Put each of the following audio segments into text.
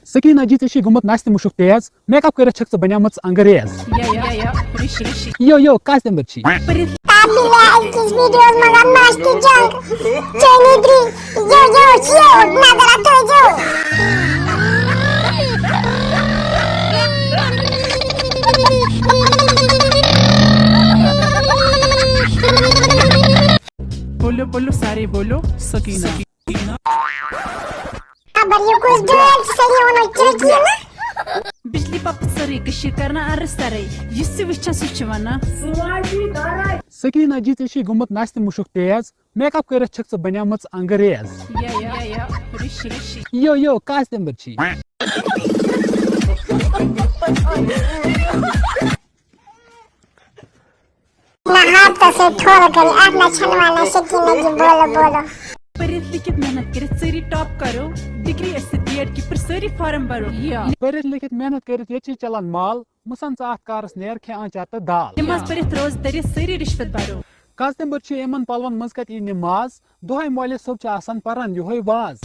Sakina ji she गुमत नास्ति मुशुक तेज makeup करे छक बनियामत अंग्रेज या ऋषि यो कास नंबर छी किस वीडियोस मगर नास्ति जंग चैनी द्री यो चियो नगरा तो जो बोलो सारे बोलो सकीना खबर यो कुछ डोल सही होना चाहिए ना बिजली पाप सरी कशीर करना अर्स तरे यिसि वचन सुचवना Sakina ji शी गुमत नास्ति मुशुक तेज मेकअप करे छक बनियामत अंग्रेज या ऋषि यो कास नंबर छी ना हाथ से ठोर कर अपना छलवाना सकीना जी बोलो परित लिखित मेहनत कर सरी टॉप करो डिग्री एसटीएट की पर सरी फॉर्म भरो या परित लिखित मेहनत करित ये चलन माल मुसन चात कारस नेर खे आंचा त दाल नमाज परित रोज दरि सरी रिश्वत भरो कास नंबर छी एमन पलवन मज कत ई नमाज दोहाय मौले सब छ आसान परन योय वाज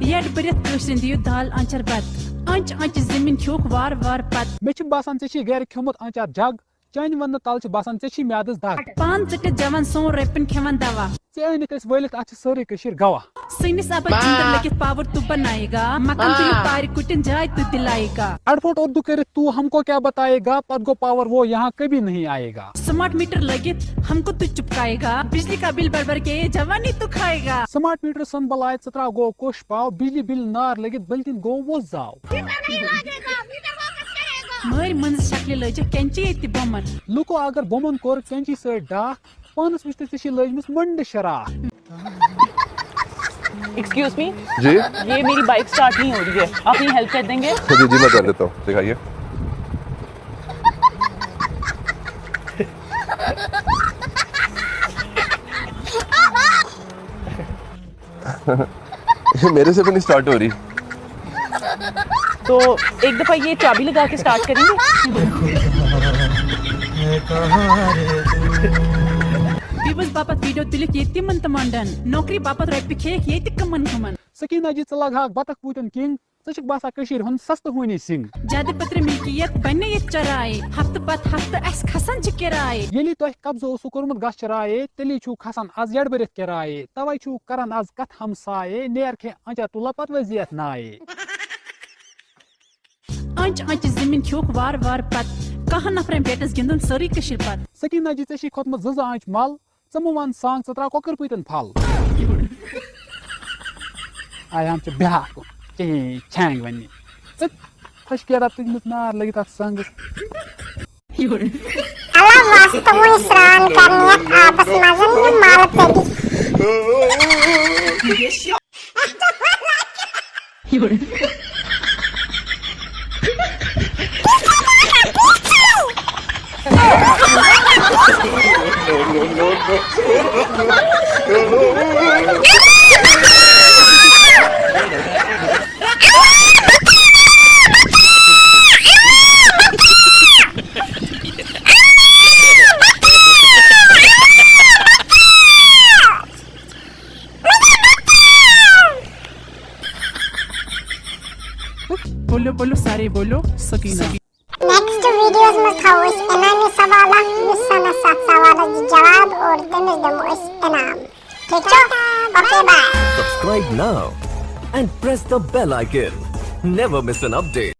येट परित क्वेश्चन दियो दाल आंचर बात अंच जमीन खोक वार पत मे छ बासान छि घर खमत आंचा जग चाइन वन तल छ बासान छि म्यादस दाग पान चट जवान सो रेपन खेवन दवा चैन कस वलित अच्छ सरी कशीर गवा सैनिस अब जिंदर लगे पावर तू बनाएगा मकान तुल तारी कुटिन जाए तू दिलाएगा अड़फोट उर्दू करे तू हमको क्या बताएगा पद को पावर वो यहाँ कभी नहीं आएगा स्मार्ट मीटर लगे हमको तू चुपकाएगा बिजली का बिल भर के जवानी तू खाएगा स्मार्ट मीटर सन बलाय सत्रा गो कोश पाव बिजली बिल नार लगित बल्किन गो वो जाओ मर मंज शक्ल लज कैंची ये बमन लुको अगर बोमन कोर कैंची से डाक पानस विच छि लजमिस मंड शराक एक्सक्यूज मी जी ये मेरी बाइक स्टार्ट नहीं हो रही है आप ये हेल्प कर देंगे जी मैं कर देता हूँ दिखाइए मेरे से भी नहीं स्टार्ट हो रही तो एक दफा ये चाबी लगा के स्टार्ट करेंगे बीबस बापत वीडियो तुलिक ये मन तमंडन नौकरी बापत रैप खेक ये कमन कमन सकीना जी चलाग हाक बतक पूतन किंग सचक बासा कशीर हुन सस्त हुनी सिंह ज्यादा पत्र मिल्कियत बन्ने ये चराए हफ्ते पत हफ्ते अस खसन छ किराए यली तोह कब्जो सु कोरमत गस चराए तेली छु खसन आज यड बरित किराए तवै छु करन आज कथ हमसाए नेर खे अंचा तुला पत वजियत नाए अंच जमीन खोक वार पत कहां नफरम बेटस गिंदन सरी कशीर पत सकीना जी शी खोतमत जज आंच माल चमुवान सांग सत्रा कोकर पुतन फल आयाम च ब्याह को छांग वनी सत फश केरा तुमत नार लगित संग अल्लाह वास्ते वो स्नान करने आपस मजन मालत चली बोलो सारे बोलो सकीना नेक्स्ट वीडियोस में खाओ इस इनामी सवाला मिशन सात सवाल की जवाब और तमिज दमो इस इनाम ठीक है okay bye Subscribe now and press the bell icon. Never miss an update.